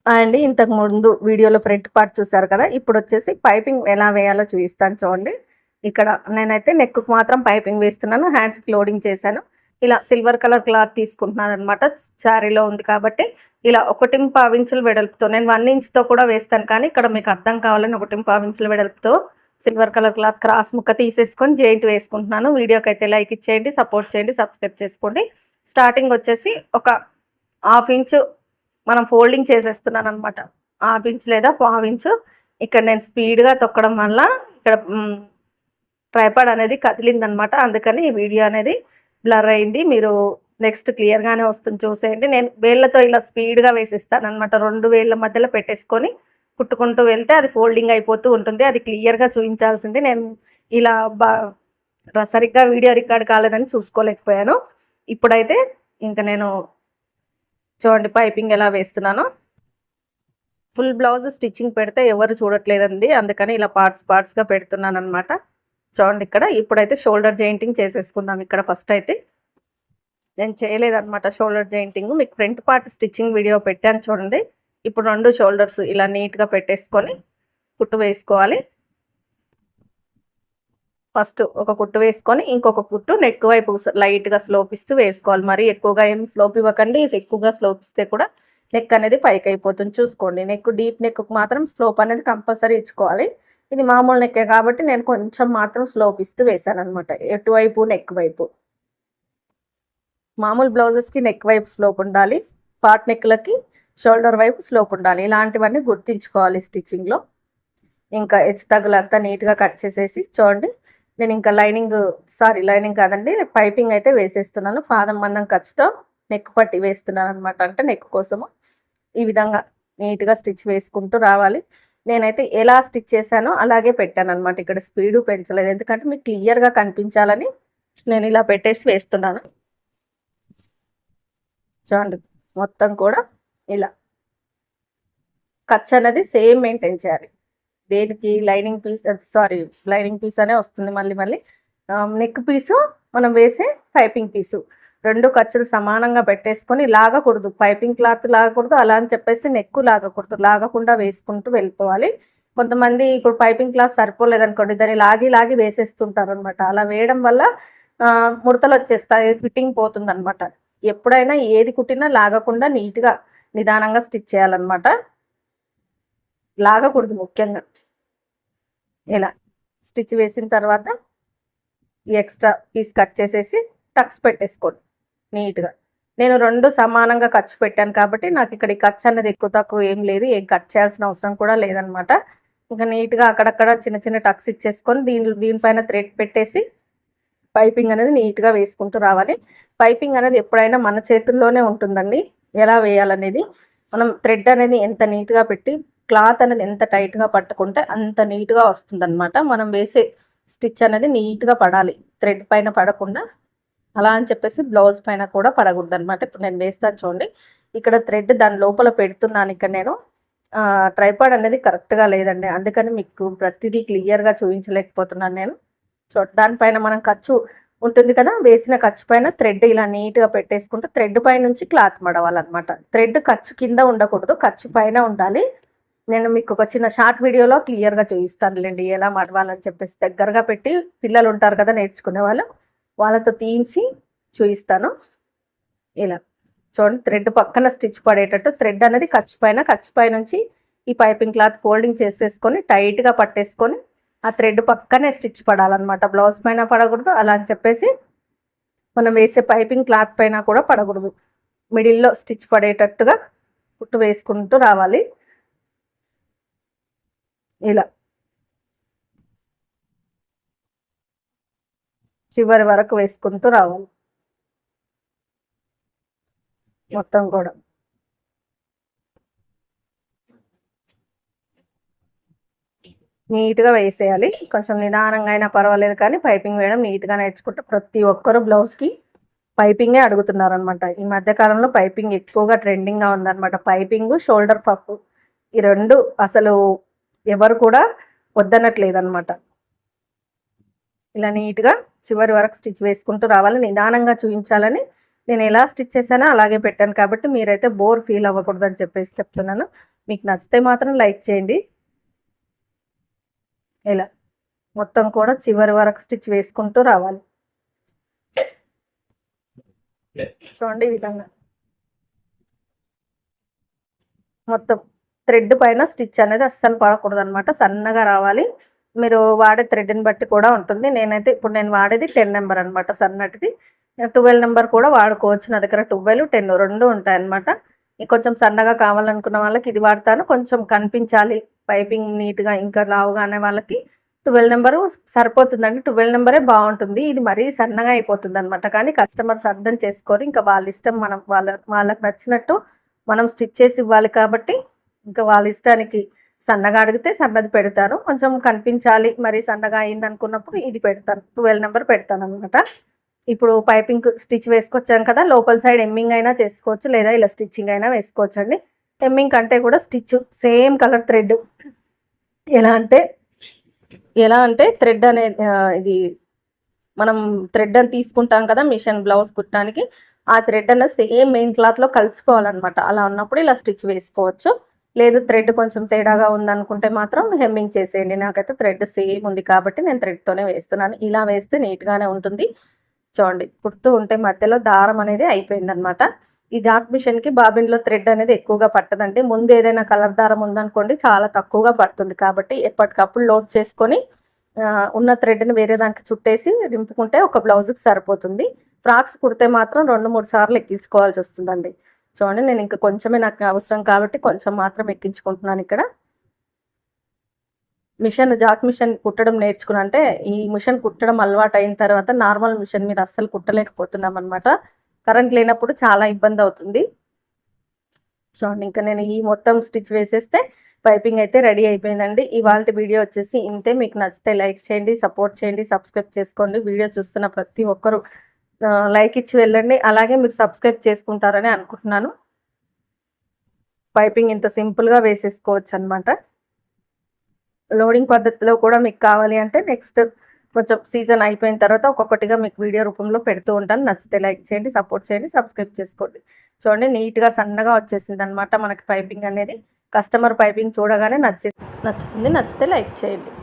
అండి ఇంతకు ముందు వీడియోలో ఫ్రంట్ పార్ట్ చూసారు కదా. ఇప్పుడు వచ్చేసి పైపింగ్ ఎలా వేయాలో చూపిస్తాను చూడండి. ఇక్కడ నేనైతే నెక్కు మాత్రం పైపింగ్ వేస్తున్నాను. హ్యాండ్స్కి లోడింగ్ చేశాను. ఇలా సిల్వర్ కలర్ క్లాత్ తీసుకుంటున్నాను అనమాట. శారీలో ఉంది కాబట్టి ఇలా 1.5 ఇంచుల వెడల్పుతో, నేను 1 ఇంచ్తో కూడా వేస్తాను, కానీ ఇక్కడ మీకు అర్థం కావాలని 1.5 ఇంచుల వెడల్పుతో సిల్వర్ కలర్ క్లాత్ క్రాస్ ముక్క తీసేసుకొని జాయింట్ వేసుకుంటున్నాను. వీడియోకి అయితే లైక్ ఇచ్చేయండి, సపోర్ట్ చేయండి, సబ్స్క్రైబ్ చేసుకోండి. స్టార్టింగ్ వచ్చేసి ఒక 1/2 ఇంచు మనం ఫోల్డింగ్ చేసేస్తున్నాను అనమాట. 1/2 ఇంచ్ లేదా 1/4 ఇంచు. ఇక్కడ నేను స్పీడ్గా తొక్కడం వల్ల ఇక్కడ ట్రైపాడ్ అనేది కదిలిందనమాట. అందుకని ఈ వీడియో అనేది బ్లర్ అయింది. మీరు నెక్స్ట్ క్లియర్గానే వస్తుంది చూసేయండి. నేను వేళ్ళతో ఇలా స్పీడ్గా వేసిస్తాను అనమాట. 2 వేళ్ళ మధ్యలో పెట్టేసుకొని కుట్టుకుంటూ వెళ్తే అది ఫోల్డింగ్ అయిపోతూ ఉంటుంది. అది క్లియర్గా చూపించాల్సింది. నేను ఇలా సరిగ్గా వీడియో రికార్డ్ కాలేదని చూసుకోలేకపోయాను. ఇప్పుడైతే ఇంకా నేను చూడండి పైపింగ్ ఎలా వేస్తున్నానో. ఫుల్ బ్లౌజ్ స్టిచ్చింగ్ పెడితే ఎవరు చూడట్లేదండి, అందుకని ఇలా పార్ట్స్గా పెడుతున్నాను అనమాట. చూడండి ఇక్కడ. ఇప్పుడైతే షోల్డర్ జాయింటింగ్ చేసేసుకుందాం. ఇక్కడ ఫస్ట్ అయితే నేను చేయలేదన్నమాట షోల్డర్ జాయింటింగ్. మీకు ఫ్రంట్ పార్ట్ స్టిచ్చింగ్ వీడియో పెట్టాను చూడండి. ఇప్పుడు 2 షోల్డర్స్ ఇలా నీట్గా పెట్టేసుకొని కుట్టు వేసుకోవాలి. ఫస్ట్ ఒక కుట్టు వేసుకొని ఇంకొక కుట్టు నెక్ వైపు లైట్గా స్లోప్ ఇస్తూ వేసుకోవాలి. మరి ఎక్కువగా ఏం స్లోప్ ఇవ్వకండి. ఎక్కువగా స్లోప్ ఇస్తే కూడా నెక్ అనేది పైకి అయిపోతుంది. చూసుకోండి, నెక్ డీప్ నెక్ మాత్రం స్లోప్ అనేది కంపల్సరీ ఇచ్చుకోవాలి. ఇది మామూలు నెక్కే కాబట్టి నేను కొంచెం మాత్రం స్లోప్ ఇస్తూ వేసాను అనమాట. ఎటువైపు నెక్ వైపు. మామూలు బ్లౌజెస్కి నెక్ వైపు స్లోప్ ఉండాలి, పార్ట్ నెక్లకి షోల్డర్ వైపు స్లోప్ ఉండాలి. ఇలాంటివన్నీ గుర్తించుకోవాలి స్టిచ్చింగ్లో. ఇంకా హెచ్చు తగ్గులంతా నీట్గా కట్ చేసేసి చూడండి. నేను ఇంకా లైనింగ్ కాదండి, పైపింగ్ అయితే వేసేస్తున్నాను. పాదం మందం ఖర్చుతో నెక్ పట్టి వేస్తున్నాను అనమాట. అంటే నెక్ కోసము ఈ విధంగా నీట్గా స్టిచ్ వేసుకుంటూ రావాలి. నేనైతే ఎలా స్టిచ్ చేశానో అలాగే పెట్టాను అనమాట. ఇక్కడ స్పీడు పెంచలేదు, ఎందుకంటే మీకు క్లియర్గా కనిపించాలని నేను ఇలా పెట్టేసి వేస్తున్నాను. చూడండి మొత్తం కూడా ఇలా ఖర్చు అనేది సేమ్ మెయింటైన్ చేయాలి. దేనికి లైనింగ్ పీస్ అనే వస్తుంది. మళ్ళీ నెక్ పీసు మనం వేసే పైపింగ్ పీసు 2 ఖర్చులు సమానంగా పెట్టేసుకొని లాగకూడదు. పైపింగ్ క్లాత్ లాగకూడదు, అలా అని చెప్పేసి నెక్ లాగకూడదు. లాగకుండా వేసుకుంటూ వెళ్ళిపోవాలి. కొంతమంది ఇప్పుడు పైపింగ్ క్లాత్ సరిపోలేదనుకోండి, దాన్ని లాగి వేసేస్తుంటారు అనమాట. అలా వేయడం వల్ల ముడతలు వచ్చేస్తాయి, ఫిట్టింగ్ పోతుంది అనమాట. ఎప్పుడైనా ఏది కుట్టినా లాగకుండా నీట్గా నిదానంగా స్టిచ్ చేయాలన్నమాట. లాగకూడదు ముఖ్యంగా. ఇలా స్టిచ్ వేసిన తర్వాత ఈ ఎక్స్ట్రా పీస్ కట్ చేసేసి టక్స్ పెట్టేసుకోండి నీట్గా. నేను 2 సమానంగా ఖర్చు పెట్టాను కాబట్టి నాకు ఇక్కడ ఈ ఖర్చు అన్నది ఎక్కువ తక్కువ ఏం లేదు, ఏం కట్ చేయాల్సిన అవసరం కూడా లేదనమాట. ఇంకా నీట్గా అక్కడక్కడ చిన్న టక్స్ ఇచ్చేసుకొని దీనిపైన థ్రెడ్ పెట్టేసి పైపింగ్ అనేది నీట్గా వేసుకుంటూ రావాలి. పైపింగ్ అనేది ఎప్పుడైనా మన చేతుల్లోనే ఉంటుందండి, ఎలా వేయాలనేది. మనం థ్రెడ్ అనేది ఎంత నీట్గా పెట్టి క్లాత్ అనేది ఎంత టైట్గా పట్టుకుంటే అంత నీట్గా వస్తుందన్నమాట. మనం వేసే స్టిచ్ అనేది నీట్గా పడాలి, థ్రెడ్ పైన పడకుండా. అలా అని చెప్పేసి బ్లౌజ్ పైన కూడా పడకూడదు అనమాట. ఇప్పుడు నేను వేస్తాను చూడండి. ఇక్కడ థ్రెడ్ దాని లోపల పెడుతున్నాను. ఇక్కడ నేను ట్రైపాడ్ అనేది కరెక్ట్గా లేదండి, అందుకని మీకు ప్రతిదీ క్లియర్గా చూపించలేకపోతున్నాను నేను. దానిపైన మనం ఖర్చు ఉంటుంది కదా, వేసిన ఖర్చు పైన థ్రెడ్ ఇలా నీట్గా పెట్టేసుకుంటూ థ్రెడ్ పై నుంచి క్లాత్ మడవాలన్నమాట. థ్రెడ్ ఖర్చు కింద ఉండకూడదు, ఖర్చు పైన ఉండాలి. నేను మీకు ఒక చిన్న షార్ట్ వీడియోలో క్లియర్గా చూపిస్తానులేండి ఎలా మడవాలని చెప్పేసి. దగ్గరగా పెట్టి పిల్లలు ఉంటారు కదా నేర్చుకునే వాళ్ళతో తీయించి చూపిస్తాను. ఇలా చూడండి, థ్రెడ్ పక్కన స్టిచ్ పడేటట్టు థ్రెడ్ అనేది ఖర్చు పై నుంచి ఈ పైపింగ్ క్లాత్ ఫోల్డింగ్ చేసేసుకొని టైట్గా పట్టేసుకొని ఆ థ్రెడ్ పక్కనే స్టిచ్ పడాలన్నమాట. బ్లౌజ్ పైన పడకూడదు, అలా అని చెప్పేసి మనం వేసే పైపింగ్ క్లాత్ పైన కూడా పడకూడదు. మిడిల్లో స్టిచ్ పడేటట్టుగా కుట్టు వేసుకుంటూ రావాలి. ఇలా చివరి వరకు వేసుకుంటూ రావాలి మొత్తం కూడా. నీట్గా వేసేయాలి. కొంచెం నిదానంగా అయినా పర్వాలేదు, కానీ పైపింగ్ వేయడం నీట్గా నేర్చుకుంటే ప్రతి ఒక్కరు బ్లౌజ్కి పైపింగే అడుగుతున్నారనమాట. ఈ మధ్యకాలంలో పైపింగ్ ఎక్కువగా ట్రెండింగ్గా ఉందన్నమాట. పైపింగ్, షోల్డర్ పఫ్, ఈ 2 అసలు ఎవరు కూడా వద్దనట్లేదన్నమాట. ఇలా నీట్గా చివరి వరకు స్టిచ్ వేసుకుంటూ రావాలి. నిదానంగా చూపించాలని నేను ఎలా స్టిచ్ చేశానో అలాగే పెట్టాను కాబట్టి మీరైతే బోర్ ఫీల్ అవ్వకూడదని చెప్పేసి చెప్తున్నాను. మీకు నచ్చితే మాత్రం లైక్ చేయండి. ఇలా మొత్తం కూడా చివరి వరకు స్టిచ్ వేసుకుంటూ రావాలి. చూడండి ఈ విధంగా మొత్తం థ్రెడ్ పైన స్టిచ్ అనేది అస్సలు పడకూడదు అనమాట. సన్నగా రావాలి. మీరు వాడే థ్రెడ్ని బట్టి కూడా ఉంటుంది. నేనైతే ఇప్పుడు నేను వాడేది 10 నెంబర్ అనమాట సన్నటిది. 12 నెంబర్ కూడా వాడుకోవచ్చు. నా దగ్గర 12, 10 రెండు ఉంటాయన్నమాట. కొంచెం సన్నగా కావాలనుకున్న వాళ్ళకి ఇది వాడతాను. కొంచెం కనిపించాలి పైపింగ్ నీట్గా ఇంకా లావుగా అనే వాళ్ళకి 12 నెంబరు సరిపోతుందండి. 12 నెంబరే బాగుంటుంది. ఇది మరీ సన్నగా అయిపోతుంది అనమాట. కానీ కస్టమర్స్ అర్థం చేసుకోరు. ఇంకా వాళ్ళ ఇష్టం, మనం వాళ్ళకి నచ్చినట్టు మనం స్టిచ్ చేసి ఇవ్వాలి కాబట్టి ఇంకా వాళ్ళ ఇష్టానికి సన్నగా అడిగితే సన్నది పెడతాను. కొంచెం కనిపించాలి మరీ సన్నగా అయింది అనుకున్నప్పుడు ఇది పెడతాను. 12 నెంబర్ పెడతాను అనమాట. ఇప్పుడు పైపింగ్ స్టిచ్ వేసుకొచ్చాం కదా, లోపల సైడ్ ఎమ్మింగ్ అయినా చేసుకోవచ్చు, లేదా ఇలా స్టిచ్చింగ్ అయినా వేసుకోవచ్చు అండి. ఎమ్మింగ్ కంటే కూడా స్టిచ్ సేమ్ కలర్ థ్రెడ్ ఎలా అంటే థ్రెడ్ అనేది ఇది మనం థ్రెడ్ అని తీసుకుంటాం కదా మిషన్ బ్లౌజ్ కుట్టడానికి, ఆ థ్రెడ్ అన్న సేమ్ మెయిన్ క్లాత్లో కలిసిపోవాలన్నమాట. అలా ఉన్నప్పుడు ఇలా స్టిచ్ వేసుకోవచ్చు. లేదు థ్రెడ్ కొంచెం తేడాగా ఉందనుకుంటే మాత్రం హెమ్మింగ్ చేసేయండి. నాకైతే థ్రెడ్ సేమ్ ఉంది కాబట్టి నేను థ్రెడ్తోనే వేస్తున్నాను. ఇలా వేస్తే నీట్గానే ఉంటుంది. చూడండి కుడుతూ ఉంటే మధ్యలో దారం అనేది అయిపోయిందనమాట. ఈ జాక్ మిషన్కి బాబిన్లో థ్రెడ్ అనేది ఎక్కువగా పట్టదండి. ముందు ఏదైనా కలర్ దారం ఉందనుకోండి చాలా తక్కువగా పడుతుంది. కాబట్టి ఎప్పటికప్పుడు లోడ్ చేసుకొని ఉన్న థ్రెడ్ని వేరే దానికి చుట్టేసి రింపుకుంటే ఒక బ్లౌజ్కి సరిపోతుంది. ఫ్రాక్స్ కుడితే మాత్రం 2-3 సార్లు ఎక్కించుకోవాల్సి వస్తుందండి. చూడండి నేను ఇంకా కొంచెమే నాకు అవసరం కాబట్టి కొంచెం మాత్రం ఎక్కించుకుంటున్నాను. ఇక్కడ జాక్ మిషన్ కుట్టడం నేర్చుకున్నా అంటే ఈ మిషన్ కుట్టడం అలవాటు అయిన తర్వాత నార్మల్ మిషన్ మీద అస్సలు కుట్టలేకపోతున్నాం అనమాట. కరెంట్ లేనప్పుడు చాలా ఇబ్బంది అవుతుంది. చూడండి ఇంకా నేను ఈ మొత్తం స్టిచ్ వేసేస్తే పైపింగ్ అయితే రెడీ అయిపోయిందండి. ఇవాళ వీడియో వచ్చేసి ఇంతే. మీకు నచ్చితే లైక్ చేయండి, సపోర్ట్ చేయండి, సబ్స్క్రైబ్ చేసుకోండి. వీడియో చూస్తున్న ప్రతి ఒక్కరు లైక్ ఇచ్చి వెళ్ళండి. అలాగే మీరు సబ్స్క్రైబ్ చేసుకుంటారని అనుకుంటున్నాను. పైపింగ్ ఇంత సింపుల్గా వేసేసుకోవచ్చు అనమాట. లోడింగ్ పద్ధతిలో కూడా మీకు కావాలి అంటే నెక్స్ట్ కొంచెం సీజన్ అయిపోయిన తర్వాత ఒక్కొక్కటిగా మీకు వీడియో రూపంలో పెడుతూ ఉంటాను. నచ్చితే లైక్ చేయండి, సపోర్ట్ చేయండి, సబ్స్క్రైబ్ చేసుకోండి. చూడండి నీట్గా సన్నగా వచ్చేసింది అనమాట మనకి పైపింగ్ అనేది. కస్టమర్ పైపింగ్ చూడగానే నచ్చుతుంది. నచ్చితే లైక్ చేయండి.